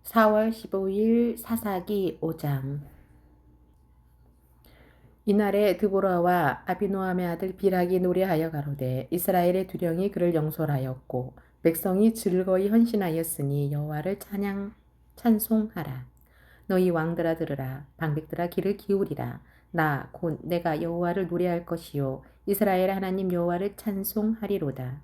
4월 15일 사사기 5장. 이날에 드보라와 아비노함의 아들 비락이 노래하여 가로되 이스라엘의 두령이 그를 영솔하였고 백성이 즐거이 헌신하였으니 여호와를 찬송하라. 너희 왕들아 들으라. 방백들아 귀를 기울이라. 나 곧 내가 여호와를 노래할 것이요 이스라엘 하나님 여호와를 찬송하리로다.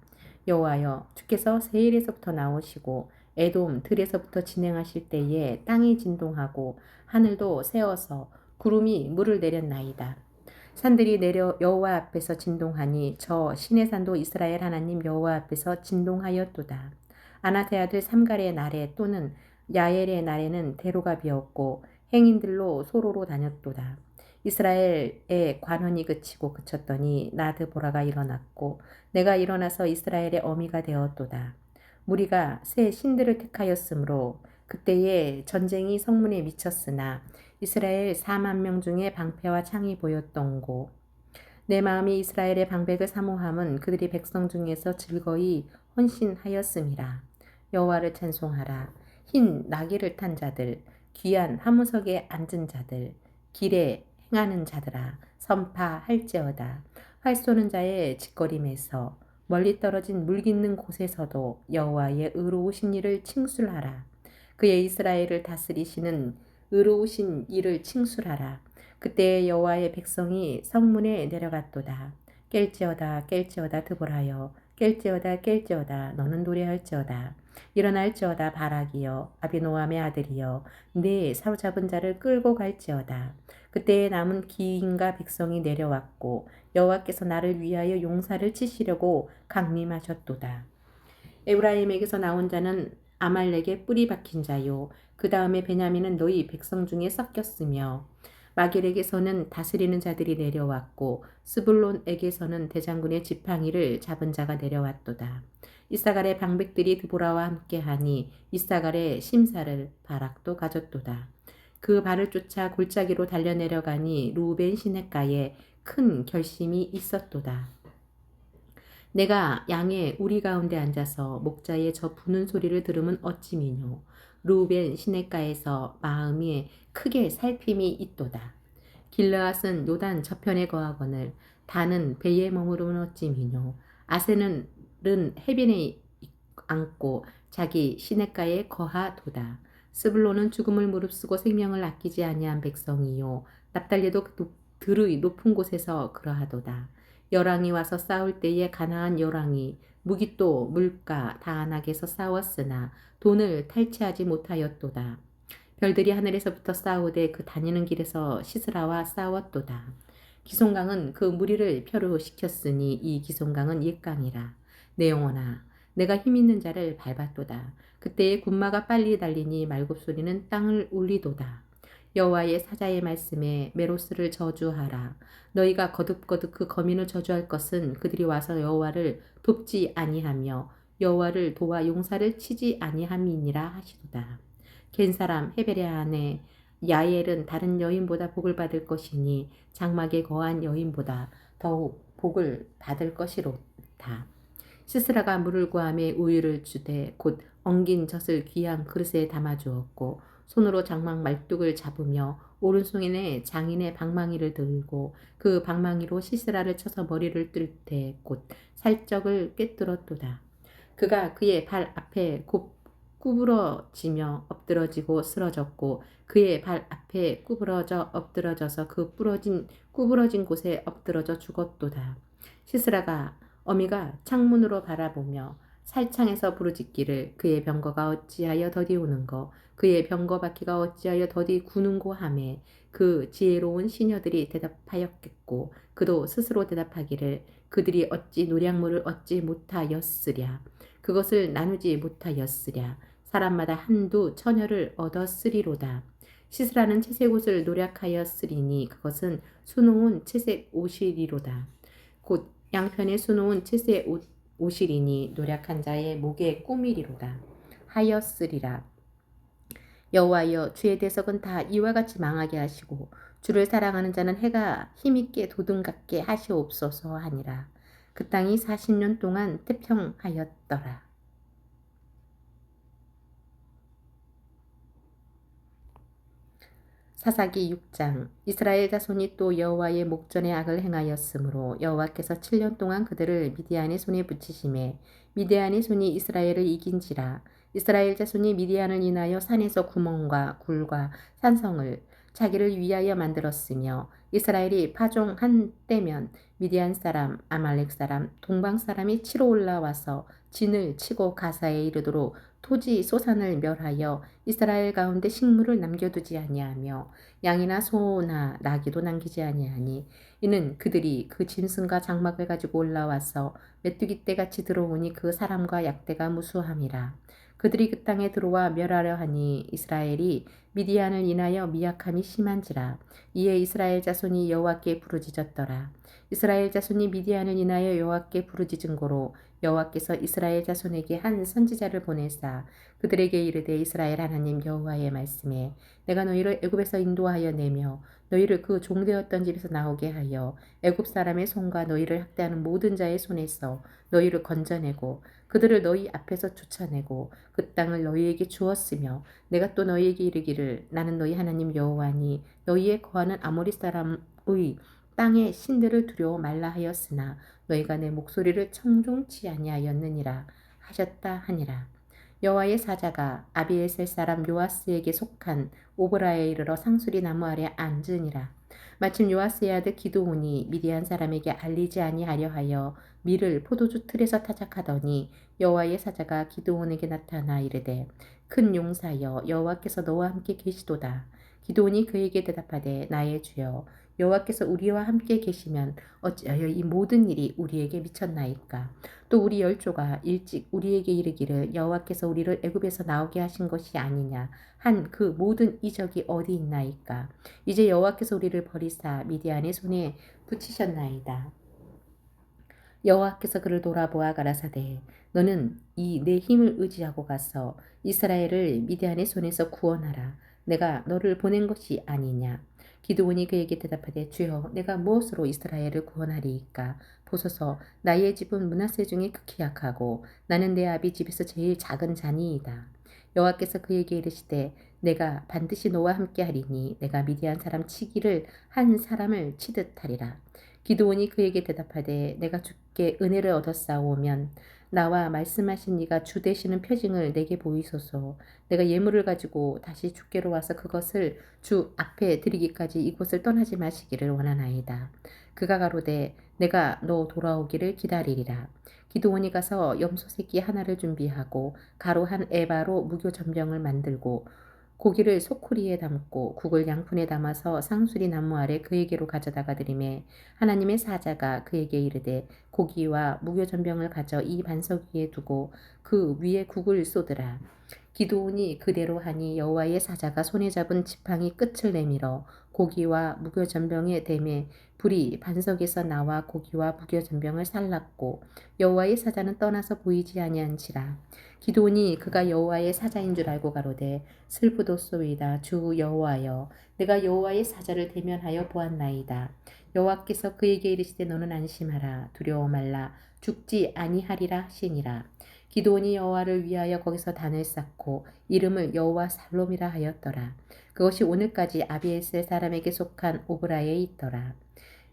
여호와여, 주께서 세일에서부터 나오시고 에돔 들에서부터 진행하실 때에 땅이 진동하고 하늘도 새어서 구름이 물을 내렸나이다. 산들이 내려 여호와 앞에서 진동하니 저 신의 산도 이스라엘 하나님 여호와 앞에서 진동하였도다. 아나세 아들 삼갈의 날에 또는 야엘의 날에는 대로가 비었고 행인들로 소로로 다녔도다. 이스라엘의 관원이 그치고 그쳤더니 나 드보라가 일어났고 내가 일어나서 이스라엘의 어미가 되었도다. 무리가 새 신들을 택하였으므로 그때에 전쟁이 성문에 미쳤으나 이스라엘 4만 명 중에 방패와 창이 보였던고. 내 마음이 이스라엘의 방백을 사모함은 그들이 백성 중에서 즐거이 헌신하였음이라. 여호와를 찬송하라. 흰 나귀를 탄 자들, 귀한 화무석에 앉은 자들, 길에 행하는 자들아, 선파할지어다. 활 쏘는 자의 짓거림에서 멀리 떨어진 물 깃는 곳에서도 여호와의 의로우신 일을 칭술하라. 그의 이스라엘을 다스리시는 의로우신 일을 칭술하라. 그때 여호와의 백성이 성문에 내려갔도다. 깰지어다 드보라여, 깰지어다 너는 노래할지어다. 일어날지어다 바락이여, 아비노함의 아들이여, 네 사로잡은 자를 끌고 갈지어다. 그때에 남은 기인과 백성이 내려왔고 여호와께서 나를 위하여 용사를 치시려고 강림하셨도다. 에브라임에게서 나온 자는 아말렉의 뿌리 박힌 자요, 그 다음에 베냐민은 너희 백성 중에 섞였으며 마길에게서는 다스리는 자들이 내려왔고 스불론에게서는 대장군의 지팡이를 잡은 자가 내려왔도다. 이사갈의 방백들이 드보라와 함께하니 이사갈의 심사를 바락도 가졌도다. 그 발을 쫓아 골짜기로 달려내려가니 루벤 시냇가에 큰 결심이 있었도다. 내가 양의 우리 가운데 앉아서 목자의 저 부는 소리를 들으면 어찌미뇨. 루벤 시냇가에서 마음이 크게 살핌이 있도다. 길르앗은 요단 저편에 거하거늘 단은 배에 머무르면 어찌미뇨. 아센은 해변에 앉고 자기 시냇가에 거하도다. 스불론은 죽음을 무릅쓰고 생명을 아끼지 아니한 백성이요 납달리도 들의 높은 곳에서 그러하도다. 열왕이 와서 싸울 때에 가나안 열왕이 무기또 물가 다안악에서 싸웠으나 돈을 탈취하지 못하였도다. 별들이 하늘에서부터 싸우되 그 다니는 길에서 시스라와 싸웠도다. 기송강은 그 무리를 표류시켰으니 이 기송강은 옛강이라. 내 영혼아, 내가 힘있는 자를 밟았도다. 그때에 군마가 빨리 달리니 말굽소리는 땅을 울리도다. 여호와의 사자의 말씀에 메로스를 저주하라. 너희가 거듭거듭 그 거민을 저주할 것은 그들이 와서 여호와를 돕지 아니하며 여호와를 도와 용사를 치지 아니함이니라 하시도다. 겐 사람 헤베레 안에 야엘은 다른 여인보다 복을 받을 것이니 장막에 거한 여인보다 더욱 복을 받을 것이로다. 시스라가 물을 구함에 우유를 주되 곧 엉긴 젖을 귀한 그릇에 담아주었고 손으로 장막 말뚝을 잡으며 오른손에 장인의 방망이를 들고 그 방망이로 시스라를 쳐서 머리를 뜰때 곧 살적을 꿰뚫었도다. 그가 그의 발 앞에 구부러지며 엎드러지고 쓰러졌고 그의 발 앞에 구부러져 엎드러져서 그 구부러진 곳에 엎드러져 죽었도다. 시스라가 어미가 창문으로 바라보며 살창에서 부르짖기를 그의 병거가 어찌하여 더디 오는거 그의 병거 바퀴가 어찌하여 더디 구는고 하매 그 지혜로운 시녀들이 대답하였겠고 그도 스스로 대답하기를 그들이 어찌 노량물을 얻지 못하였으랴 그것을 나누지 못하였으랴 사람마다 한두 처녀를 얻었으리로다. 시스라는 채색 옷을 노략하였으리니 그것은 수놓은 채색 옷이리로다. 곧 양편에 수놓은 채색 옷이리니 노략한 자의 목에 꾸미리로다. 하였으리라. 여호와여, 주의 대적은 다 이와 같이 망하게 하시고 주를 사랑하는 자는 해가 힘있게 도등 같게 하시옵소서 하니라. 그 땅이 40년 동안 태평하였더라. 사사기 6장. 이스라엘 자손이 또 여호와의 목전에 악을 행하였으므로 여호와께서 7년 동안 그들을 미디안의 손에 붙이심에 미디안의 손이 이스라엘을 이긴지라. 이스라엘 자손이 미디안을 인하여 산에서 구멍과 굴과 산성을 자기를 위하여 만들었으며 이스라엘이 파종한 때면 미디안 사람, 아말렉 사람, 동방 사람이 치러 올라와서 진을 치고 가사에 이르도록 토지 소산을 멸하여 이스라엘 가운데 식물을 남겨두지 아니하며 양이나 소나 나귀도 남기지 아니하니 이는 그들이 그 짐승과 장막을 가지고 올라와서 메뚜기 떼같이 들어오니 그 사람과 약대가 무수함이라. 그들이 그 땅에 들어와 멸하려 하니 이스라엘이 미디안을 인하여 미약함이 심한지라. 이에 이스라엘 자손이 여호와께 부르짖었더라. 이스라엘 자손이 미디안을 인하여 여호와께 부르짖은 고로 여호와께서 이스라엘 자손에게 한 선지자를 보내사 그들에게 이르되 이스라엘 하나님 여호와의 말씀에 내가 너희를 애굽에서 인도하여 내며 너희를 그 종되었던 집에서 나오게 하여 애굽 사람의 손과 너희를 학대하는 모든 자의 손에서 너희를 건져내고 그들을 너희 앞에서 쫓아내고 그 땅을 너희에게 주었으며 내가 또 너희에게 이르기를 나는 너희 하나님 여호와니 너희의 거하는 아모리 사람의 땅의 신들을 두려워 말라 하였으나 너희가 내 목소리를 청종치 아니하였느니라 하셨다 하니라. 여호와의 사자가 아비에셀 사람 요아스에게 속한 오브라에 이르러 상수리 나무 아래 앉으니라. 마침 요아스의 아들 기드온이 미디안 사람에게 알리지 아니하려 하여 밀을 포도주 틀에서 타작하더니 여호와의 사자가 기드온에게 나타나 이르되 큰 용사여 여호와께서 너와 함께 계시도다. 기드온이 그에게 대답하되 나의 주여 여호와께서 우리와 함께 계시면 어찌하여 이 모든 일이 우리에게 미쳤나이까. 또 우리 열조가 일찍 우리에게 이르기를 여호와께서 우리를 애굽에서 나오게 하신 것이 아니냐 한 그 모든 이적이 어디 있나이까. 이제 여호와께서 우리를 버리사 미디안의 손에 붙이셨나이다. 여호와께서 그를 돌아보아 가라사대 너는 이 내 힘을 의지하고 가서 이스라엘을 미디안의 손에서 구원하라. 내가 너를 보낸 것이 아니냐. 기드온이 그에게 대답하되 주여 내가 무엇으로 이스라엘을 구원하리이까. 보소서 나의 집은 므낫세 중에 극히 약하고 나는 내 아비 집에서 제일 작은 자니이다. 여호와께서 그에게 이르시되 내가 반드시 너와 함께 하리니 내가 미디안 사람 치기를 한 사람을 치듯 하리라. 기드온이 그에게 대답하되 내가 주께 은혜를 얻었사오면 나와 말씀하신 이가 주 되시는 표징을 내게 보이소서. 내가 예물을 가지고 다시 주께로 와서 그것을 주 앞에 드리기까지 이곳을 떠나지 마시기를 원하나이다. 그가 가로되 내가 너 돌아오기를 기다리리라. 기드온이 가서 염소 새끼 하나를 준비하고 가루 한 에바로 무교 전병을 만들고 고기를 소쿠리에 담고 국을 양푼에 담아서 상수리 나무 아래 그에게로 가져다가 드리매 하나님의 사자가 그에게 이르되 고기와 무교 전병을 가져 이 반석 위에 두고 그 위에 국을 쏟으라. 기드온이 그대로 하니 여호와의 사자가 손에 잡은 지팡이 끝을 내밀어 고기와 무교 전병에 대매 불이 반석에서 나와 고기와 무교 전병을 살랐고 여호와의 사자는 떠나서 보이지 아니한지라. 기드온이 그가 여호와의 사자인 줄 알고 가로되 슬프도소이다. 주 여호와여 내가 여호와의 사자를 대면하여 보았나이다. 여호와께서 그에게 이르시되 너는 안심하라. 두려워 말라. 죽지 아니하리라 하시니라. 기드온이 여호와를 위하여 거기서 단을 쌓고 이름을 여호와 살롬이라 하였더라. 그것이 오늘까지 아비에셀 사람에게 속한 오브라에 있더라.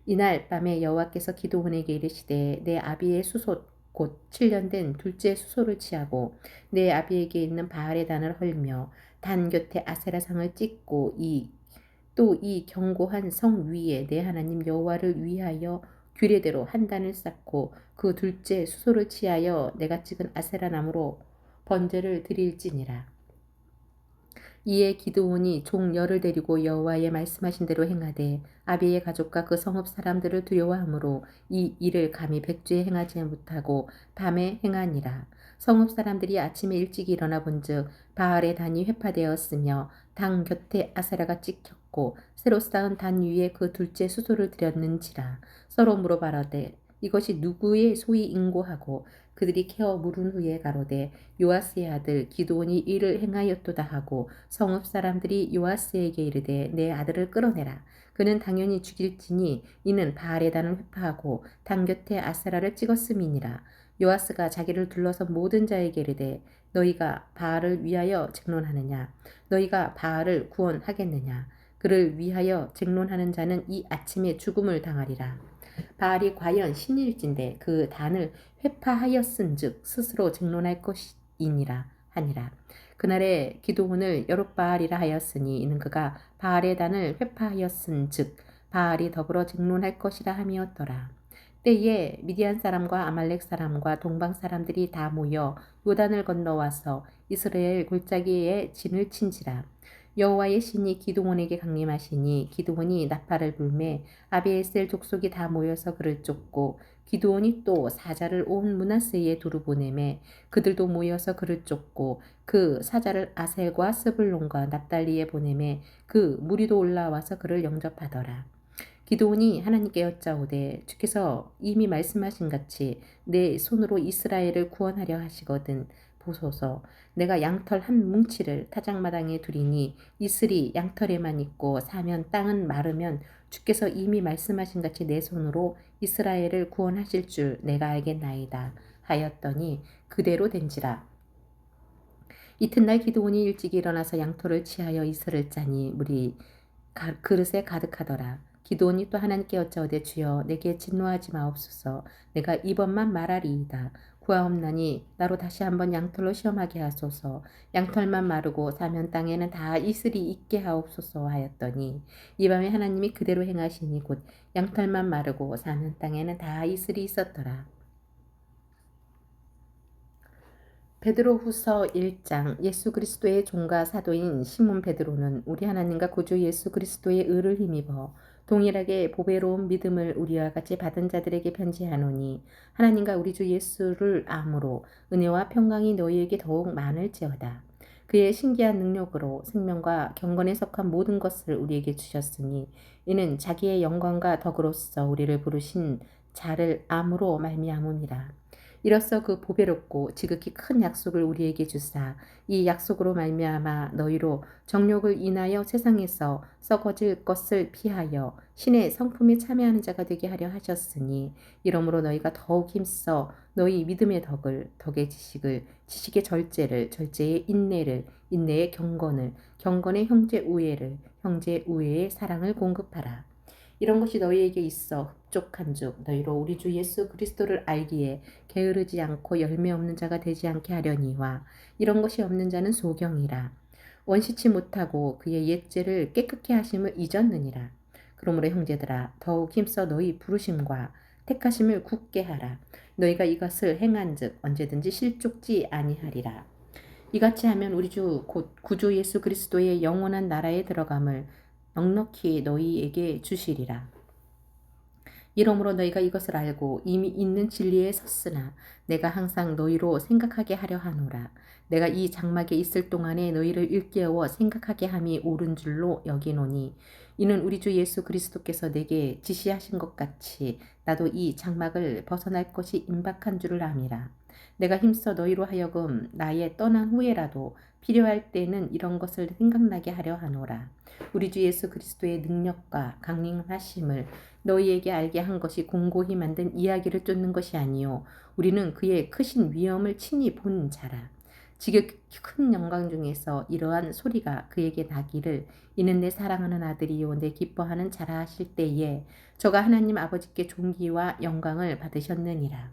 이날 밤에 여호와께서 기드온에게 이르시되 내 아비의 수소 곧 7년 된 둘째 수소를 취하고 내 아비에게 있는 바알의 단을 헐며 단 곁에 아세라상을 찍고 또 이 견고한 성 위에 내 하나님 여호와를 위하여 규례대로 한 단을 쌓고 그 둘째 수소를 취하여 내가 찍은 아세라 나무로 번제를 드릴지니라. 이에 기드온이 종 열을 데리고 여호와의 말씀하신 대로 행하되 아비의 가족과 그 성읍 사람들을 두려워하므로 이 일을 감히 백주에 행하지 못하고 밤에 행하니라. 성읍 사람들이 아침에 일찍 일어나 본즉 바알의 단이 회파되었으며 당 곁에 아세라가 찍혔고 새로 쌓은 단 위에 그 둘째 수소를 드렸는지라. 서로 물어봐라되 이것이 누구의 소이인고 하고 그들이 캐어 물은 후에 가로되 요아스의 아들 기드온이 이를 행하였도다 하고 성읍 사람들이 요아스에게 이르되 내 아들을 끌어내라. 그는 당연히 죽일지니 이는 바알의 단을 회파하고 당 곁에 아세라를 찍었음이니라. 요아스가 자기를 둘러서 모든 자에게 이르되 너희가 바알을 위하여 쟁론하느냐. 너희가 바알을 구원하겠느냐. 그를 위하여 쟁론하는 자는 이 아침에 죽음을 당하리라. 바알이 과연 신일진데 그 단을 회파하였은즉 스스로 쟁론할 것이니라 하니라. 그날에 기드온을 여룻바알이라 하였으니 이는 그가 바알의 단을 회파하였은즉 바알이 더불어 쟁론할 것이라 함이었더라. 때에 미디안 사람과 아말렉 사람과 동방 사람들이 다 모여 요단을 건너와서 이스라엘 골짜기에 진을 친지라. 여호와의 신이 기드온에게 강림하시니 기드온이 나팔을 불매 아비에셀 족속이 다 모여서 그를 쫓고 기드온이 또 사자를 온 므낫세에 두루 보내매 그들도 모여서 그를 쫓고 그 사자를 아셀과 스불론과 납달리에 보내매 그 무리도 올라와서 그를 영접하더라. 기드온이 하나님께 여짜오되 주께서 이미 말씀하신 같이 내 손으로 이스라엘을 구원하려 하시거든 보소서. 내가 양털 한 뭉치를 타작마당에 두리니 이슬이 양털에만 있고 사면 땅은 마르면 주께서 이미 말씀하신 같이 내 손으로 이스라엘을 구원하실 줄 내가 알겠나이다 하였더니 그대로 된지라. 이튿날 기드온이 일찍 일어나서 양털을 취하여 이슬을 짜니 물이 그릇에 가득하더라. 기드온이 또 하나님께 여짜오되 주여 내게 진노하지 마옵소서. 내가 이번만 말하리이다. 구하옵나니 나로 다시 한번 양털로 시험하게 하소서. 양털만 마르고 사면 땅에는 다 이슬이 있게 하옵소서 하였더니 이 밤에 하나님이 그대로 행하시니 곧 양털만 마르고 사면 땅에는 다 이슬이 있었더라. 베드로후서 1장. 예수 그리스도의 종과 사도인 시몬 베드로는 우리 하나님과 구주 예수 그리스도의 의를 힘입어 동일하게 보배로운 믿음을 우리와 같이 받은 자들에게 편지하노니 하나님과 우리 주 예수를 암으로 은혜와 평강이 너희에게 더욱 많을지어다. 그의 신기한 능력으로 생명과 경건에 속한 모든 것을 우리에게 주셨으니 이는 자기의 영광과 덕으로서 우리를 부르신 자를 암으로 말미암음이라. 이로써 그 보배롭고 지극히 큰 약속을 우리에게 주사 이 약속으로 말미암아 너희로 정욕을 인하여 세상에서 썩어질 것을 피하여 신의 성품에 참여하는 자가 되게 하려 하셨으니 이러므로 너희가 더욱 힘써 너희 믿음의 덕을 덕의 지식을 지식의 절제를 절제의 인내를 인내의 경건을 경건의 형제 우애를 형제 우애의 사랑을 공급하라. 이런 것이 너희에게 있어 흡족한즉 너희로 우리 주 예수 그리스도를 알기에 게으르지 않고 열매 없는 자가 되지 않게 하려니와 이런 것이 없는 자는 소경이라. 원시치 못하고 그의 옛죄를 깨끗게 하심을 잊었느니라. 그러므로 형제들아 더욱 힘써 너희 부르심과 택하심을 굳게 하라. 너희가 이것을 행한즉 언제든지 실족지 아니하리라. 이같이 하면 우리 주 곧 구주 예수 그리스도의 영원한 나라에 들어감을 넉넉히 너희에게 주시리라. 이러므로 너희가 이것을 알고 이미 있는 진리에 섰으나 내가 항상 너희로 생각하게 하려 하노라. 내가 이 장막에 있을 동안에 너희를 일깨워 생각하게 함이 옳은 줄로 여기노니 이는 우리 주 예수 그리스도께서 내게 지시하신 것 같이 나도 이 장막을 벗어날 것이 임박한 줄을 암이라. 내가 힘써 너희로 하여금 나의 떠난 후에라도 필요할 때는 이런 것을 생각나게 하려 하노라. 우리 주 예수 그리스도의 능력과 강림하심을 너희에게 알게 한 것이 공고히 만든 이야기를 쫓는 것이 아니요 우리는 그의 크신 위엄을 친히 본 자라. 지극히 큰 영광 중에서 이러한 소리가 그에게 나기를 이는 내 사랑하는 아들이요 내 기뻐하는 자라 하실 때에 저가 하나님 아버지께 존귀와 영광을 받으셨느니라.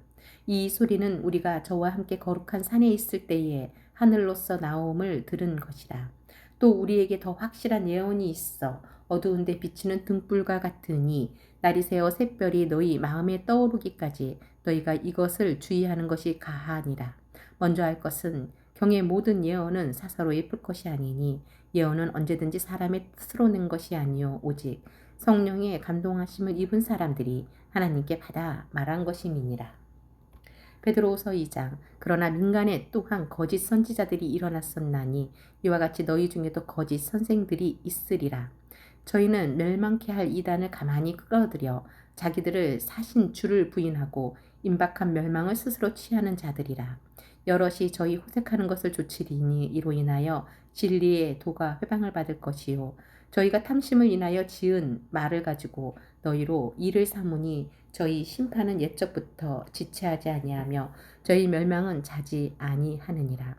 이 소리는 우리가 저와 함께 거룩한 산에 있을 때에 하늘로서 나옴을 들은 것이라. 또 우리에게 더 확실한 예언이 있어 어두운데 비치는 등불과 같으니 날이 새어 샛별이 너희 마음에 떠오르기까지 너희가 이것을 주의하는 것이 가하니라. 먼저 할 것은 경의 모든 예언은 사사로이 풀 것이 아니니 예언은 언제든지 사람의 뜻으로 낸 것이 아니요 오직 성령의 감동하심을 입은 사람들이 하나님께 받아 말한 것임이니라. 베드로후서 2장. 그러나 민간에 또한 거짓 선지자들이 일어났었나니 이와 같이 너희 중에도 거짓 선생들이 있으리라. 저희는 멸망케 할 이단을 가만히 끌어들여 자기들을 사신 주를 부인하고 임박한 멸망을 스스로 취하는 자들이라. 여럿이 저희 호색하는 것을 조치리니 이로 인하여 진리의 도가 회방을 받을 것이요 저희가 탐심을 인하여 지은 말을 가지고 너희로 이를 삼으니 저희 심판은 옛적부터 지체하지 아니하며 저희 멸망은 자지 아니하느니라.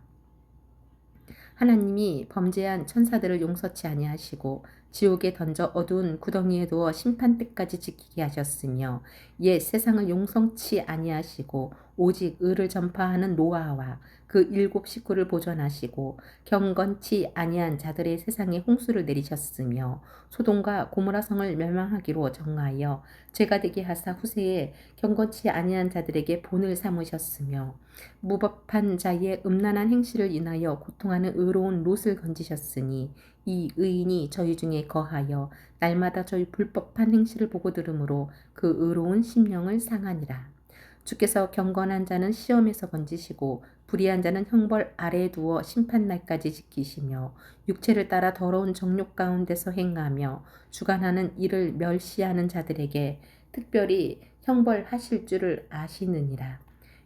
하나님이 범죄한 천사들을 용서치 아니하시고 지옥에 던져 어두운 구덩이에 두어 심판 때까지 지키게 하셨으며 옛 세상을 용성치 아니하시고 오직 의를 전파하는 노아와 그 7 식구를 보존하시고 경건치 아니한 자들의 세상에 홍수를 내리셨으며 소돔과 고모라 성을 멸망하기로 정하여 죄가 되게 하사 후세에 경건치 아니한 자들에게 본을 삼으셨으며 무법한 자의 음란한 행실을 인하여 고통하는 의로운 롯을 건지셨으니 이 의인이 저희 중에 거하여 날마다 저희 불법한 행실을 보고 들으므로 그 의로운 심령을 상하니라. 주께서 경건한 자는 시험에서 건지시고 불의한 자는 형벌 아래에 두어 심판날까지 지키시며 육체를 따라 더러운 정욕 가운데서 행하며 주관하는 이를 멸시하는 자들에게 특별히 형벌하실 줄을 아시느니라.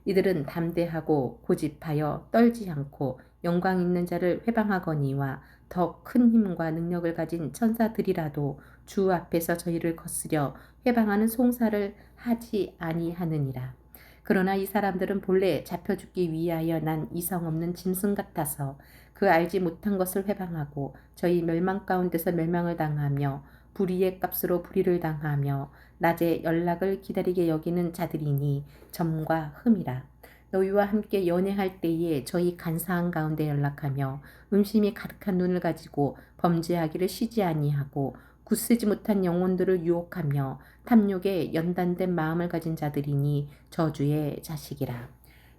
이들은 담대하고 고집하여 떨지 않고 영광 있는 자를 회방하거니와 더 큰 힘과 능력을 가진 천사들이라도 주 앞에서 저희를 거스려 회방하는 송사를 하지 아니하느니라. 그러나 이 사람들은 본래 잡혀 죽기 위하여 난 이성 없는 짐승 같아서 그 알지 못한 것을 회방하고 저희 멸망 가운데서 멸망을 당하며 불의의 값으로 불의를 당하며 낮에 연락을 기다리게 여기는 자들이니 점과 흠이라. 너희와 함께 연애할 때에 저희 간사한 가운데 연락하며 음심이 가득한 눈을 가지고 범죄하기를 쉬지 아니하고 굳세지 못한 영혼들을 유혹하며 탐욕에 연단된 마음을 가진 자들이니 저주의 자식이라.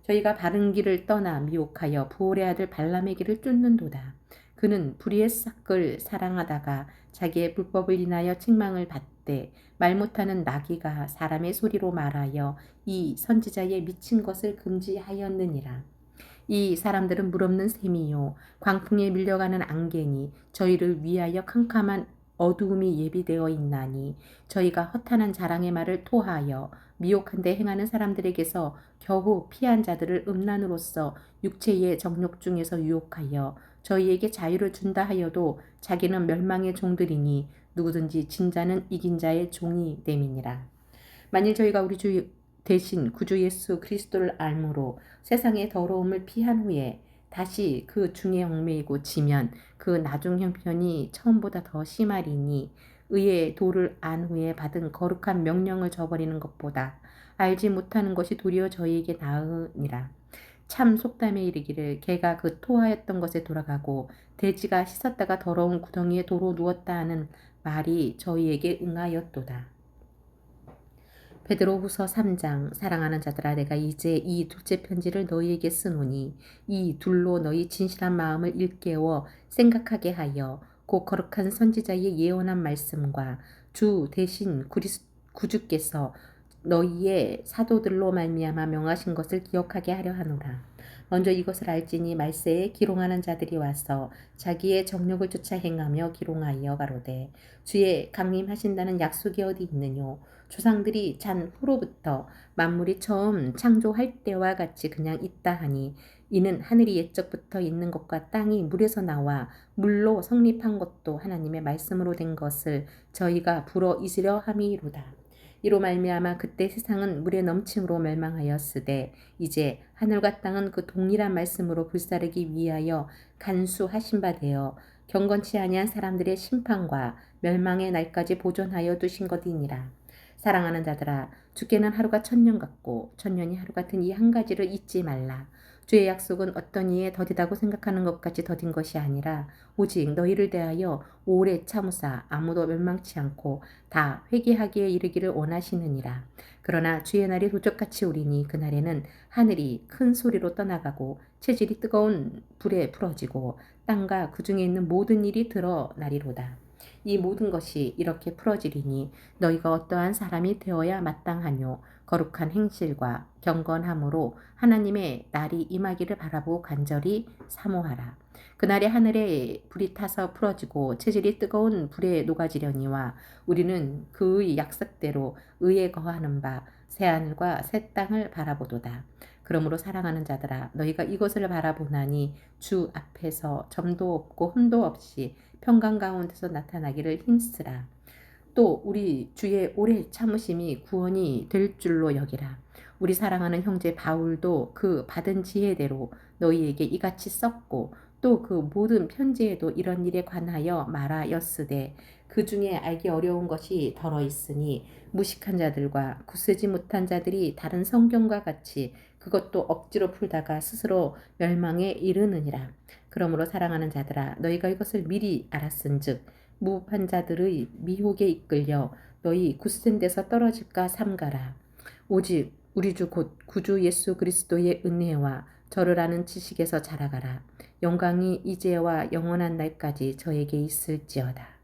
저희가 바른 길을 떠나 미혹하여 부올의 아들 발람의 길을 쫓는도다. 그는 불의의 싹을 사랑하다가 자기의 불법을 인하여 책망을 받되 말 못하는 나귀가 사람의 소리로 말하여 이 선지자의 미친 것을 금지하였느니라. 이 사람들은 물없는 셈이요 광풍에 밀려가는 안개니 저희를 위하여 캄캄한 어두움이 예비되어 있나니 저희가 허탄한 자랑의 말을 토하여 미혹한 데 행하는 사람들에게서 겨우 피한 자들을 음란으로써 육체의 정욕 중에서 유혹하여 저희에게 자유를 준다 하여도 자기는 멸망의 종들이니 누구든지 진 자는 이긴 자의 종이 됨이니라. 만일 저희가 우리 주 대신 구주 예수 그리스도를 알므로 세상의 더러움을 피한 후에 다시 그 중에 얽매이고 지면 그 나중 형편이 처음보다 더 심하리니 의의 도를 안 후에 받은 거룩한 명령을 저버리는 것보다 알지 못하는 것이 도리어 저희에게 나으니라. 참 속담에 이르기를 개가 그 토하였던 것에 돌아가고 돼지가 씻었다가 더러운 구덩이에 도로 누웠다 하는 말이 저희에게 응하였도다. 베드로후서 3장. 사랑하는 자들아, 내가 이제 이 둘째 편지를 너희에게 쓰노니 이 둘로 너희 진실한 마음을 일깨워 생각하게 하여 곧 거룩한 선지자의 예언한 말씀과 주 대신 구주께서 너희의 사도들로 말미암아 명하신 것을 기억하게 하려 하노라. 먼저 이것을 알지니 말세에 기롱하는 자들이 와서 자기의 정욕을 쫓아 행하며 기롱하여 가로되 주의 강림하신다는 약속이 어디 있느뇨. 조상들이 잔 후로부터 만물이 처음 창조할 때와 같이 그냥 있다 하니 이는 하늘이 옛적부터 있는 것과 땅이 물에서 나와 물로 성립한 것도 하나님의 말씀으로 된 것을 저희가 불어 잊으려 함이로다. 이로 말미암아 그때 세상은 물의 넘침으로 멸망하였으되 이제 하늘과 땅은 그 동일한 말씀으로 불사르기 위하여 간수하신 바 되어 경건치 아니한 사람들의 심판과 멸망의 날까지 보존하여 두신 것이니라. 사랑하는 자들아, 주께는 하루가 1000년 같고 1000년이 하루 같은 이 한 가지를 잊지 말라. 주의 약속은 어떤 이에 더디다고 생각하는 것 같이 더딘 것이 아니라 오직 너희를 대하여 오래 참으사 아무도 멸망치 않고 다 회개하기에 이르기를 원하시느니라. 그러나 주의 날이 도적같이 오리니 그날에는 하늘이 큰 소리로 떠나가고 체질이 뜨거운 불에 풀어지고 땅과 그 중에 있는 모든 일이 드러나리로다. 이 모든 것이 이렇게 풀어지리니 너희가 어떠한 사람이 되어야 마땅하뇨. 거룩한 행실과 경건함으로 하나님의 날이 임하기를 바라보고 간절히 사모하라. 그날에 하늘에 불이 타서 풀어지고 체질이 뜨거운 불에 녹아지려니와 우리는 그의 약속대로 의에 거하는 바 새하늘과 새 땅을 바라보도다. 그러므로 사랑하는 자들아, 너희가 이것을 바라보나니 주 앞에서 점도 없고 흠도 없이 평강 가운데서 나타나기를 힘쓰라. 또 우리 주의 오래 참으심이 구원이 될 줄로 여기라. 우리 사랑하는 형제 바울도 그 받은 지혜대로 너희에게 이같이 썼고 또 그 모든 편지에도 이런 일에 관하여 말하였으되 그 중에 알기 어려운 것이 더러 있으니 무식한 자들과 굳세지 못한 자들이 다른 성경과 같이 그것도 억지로 풀다가 스스로 멸망에 이르느니라. 그러므로 사랑하는 자들아 너희가 이것을 미리 알았은즉 무법한 자들의 미혹에 이끌려 너희 굳센 데서 떨어질까 삼가라. 오직 우리 주 곧 구주 예수 그리스도의 은혜와 저를 아는 지식에서 자라가라. 영광이 이제와 영원한 날까지 저에게 있을지어다.